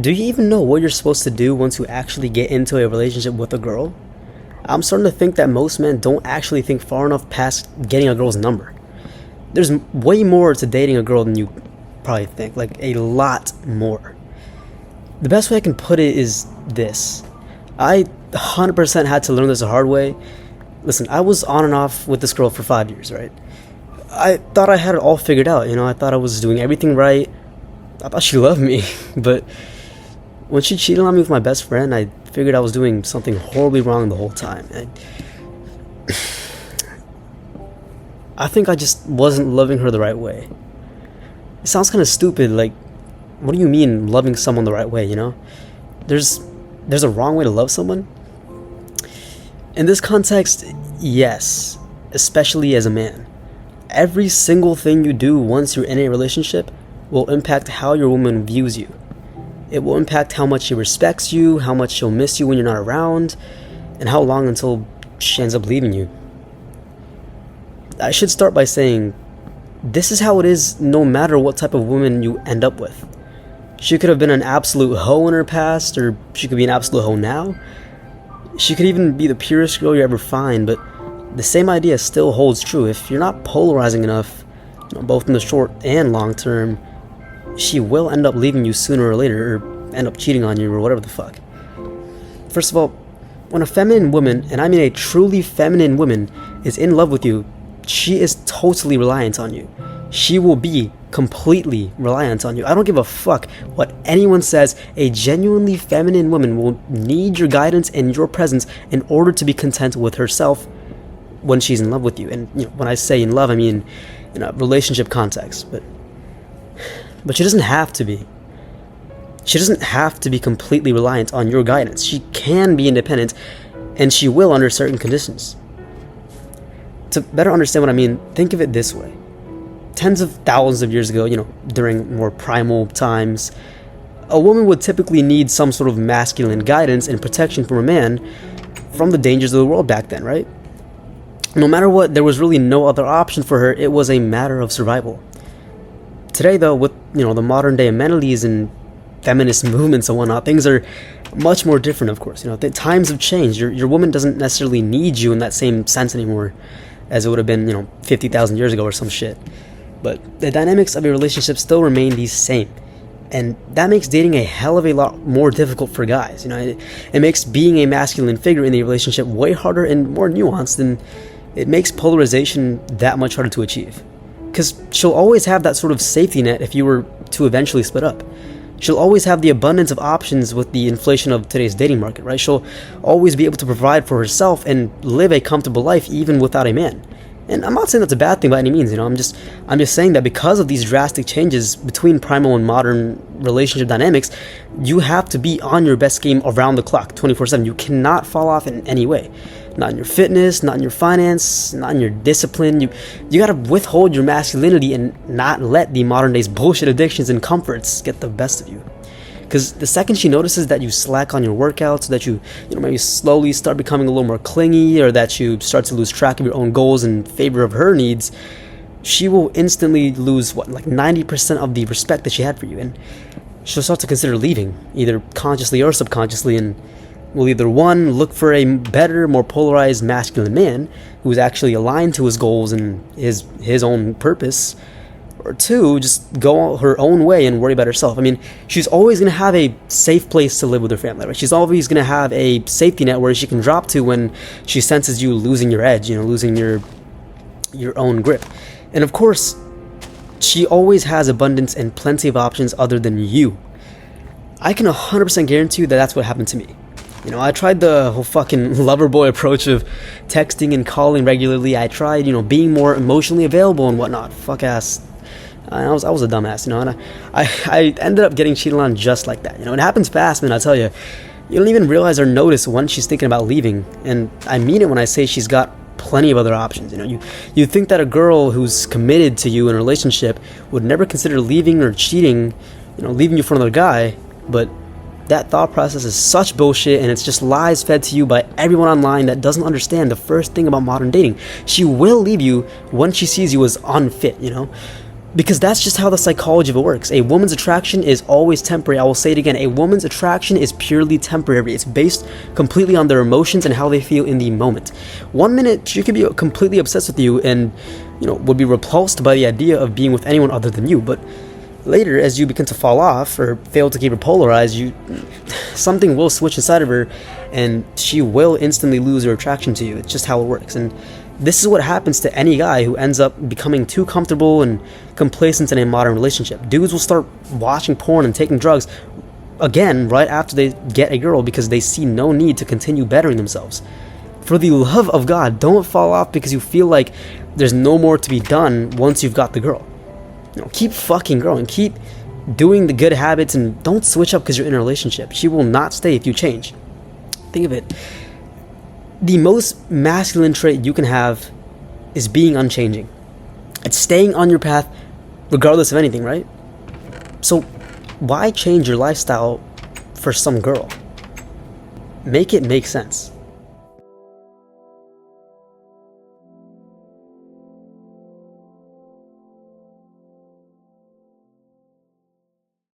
Do you even know what you're supposed to do once you actually get into a relationship with a girl? I'm starting to think that most men don't actually think far enough past getting a girl's number. There's way more to dating a girl than you probably think, like a lot more. The best way I can put it is this. I 100% had to learn this the hard way. Listen, I was on and off with this girl for 5 years, right? I thought I had it all figured out, I thought I was doing everything right. I thought she loved me, but when she cheated on me with my best friend, I figured I was doing something horribly wrong the whole time. I think I just wasn't loving her the right way. It sounds kind of stupid, like, what do you mean loving someone the right way, There's a wrong way to love someone? In this context, yes, especially as a man. Every single thing you do once you're in a relationship will impact how your woman views you. It will impact how much she respects you, how much she'll miss you when you're not around, and how long until she ends up leaving you. I should start by saying, this is how it is no matter what type of woman you end up with. She could have been an absolute hoe in her past, or she could be an absolute hoe now. She could even be the purest girl you ever find, but the same idea still holds true. If you're not polarizing enough, both in the short and long term, she will end up leaving you sooner or later, or end up cheating on you, or whatever the fuck. First of all, when a feminine woman, and I mean a truly feminine woman, is in love with you, she is totally reliant on you. She will be completely reliant on you. I don't give a fuck what anyone says. A genuinely feminine woman will need your guidance and your presence in order to be content with herself when she's in love with you. And when I say in love, I mean in a relationship context. But she doesn't have to be. She doesn't have to be completely reliant on your guidance. She can be independent, and she will under certain conditions. To better understand what I mean, think of it this way. Tens of thousands of years ago, during more primal times, a woman would typically need some sort of masculine guidance and protection from a man from the dangers of the world back then, right? No matter what, there was really no other option for her. It was a matter of survival. Today, though, with the modern day amenities and feminist movements and whatnot, things are much more different, of course. The times have changed. Your woman doesn't necessarily need you in that same sense anymore as it would have been, 50,000 years ago or some shit. But the dynamics of a relationship still remain the same. And that makes dating a hell of a lot more difficult for guys. It makes being a masculine figure in the relationship way harder and more nuanced, and it makes polarization that much harder to achieve. Because she'll always have that sort of safety net if you were to eventually split up. She'll always have the abundance of options with the inflation of today's dating market, right? She'll always be able to provide for herself and live a comfortable life even without a man. And I'm not saying that's a bad thing by any means, I'm just saying that because of these drastic changes between primal and modern relationship dynamics, you have to be on your best game around the clock, 24/7. You cannot fall off in any way. Not in your fitness, not in your finance, not in your discipline. You gotta withhold your masculinity and not let the modern day's bullshit addictions and comforts get the best of you. Because the second she notices that you slack on your workouts, that you maybe slowly start becoming a little more clingy, or that you start to lose track of your own goals in favor of her needs, she will instantly lose 90% of the respect that she had for you, and she'll start to consider leaving, either consciously or subconsciously, and will either one, look for a better, more polarized masculine man who's actually aligned to his goals and his own purpose, or two, just go her own way and worry about herself. I mean, she's always going to have a safe place to live with her family, right? She's always going to have a safety net where she can drop to when she senses you losing your edge, losing your own grip. And of course, she always has abundance and plenty of options other than you. I can 100% guarantee you that that's what happened to me. I tried the whole fucking lover boy approach of texting and calling regularly. I tried, being more emotionally available and whatnot. Fuck ass. I was a dumbass, and I ended up getting cheated on just like that. It happens fast, man, I tell you. You don't even realize or notice when she's thinking about leaving. And I mean it when I say she's got plenty of other options. You think that a girl who's committed to you in a relationship would never consider leaving or cheating, leaving you for another guy, but that thought process is such bullshit, and it's just lies fed to you by everyone online that doesn't understand the first thing about modern dating. She will leave you when she sees you as unfit, Because that's just how the psychology of it works. A woman's attraction is always temporary. I will say it again. A woman's attraction is purely temporary. It's based completely on their emotions and how they feel in the moment. 1 minute, she could be completely obsessed with you and, would be repulsed by the idea of being with anyone other than you. But later, as you begin to fall off or fail to keep her polarized, something will switch inside of her and she will instantly lose her attraction to you. It's just how it works. And this is what happens to any guy who ends up becoming too comfortable and complacent in a modern relationship. Dudes will start watching porn and taking drugs again right after they get a girl because they see no need to continue bettering themselves. For the love of God, don't fall off because you feel like there's no more to be done once you've got the girl. Keep fucking growing. Keep doing the good habits and don't switch up because you're in a relationship. She will not stay if you change. Think of it. The most masculine trait you can have is being unchanging. It's staying on your path regardless of anything, right? So why change your lifestyle for some girl? Make it make sense.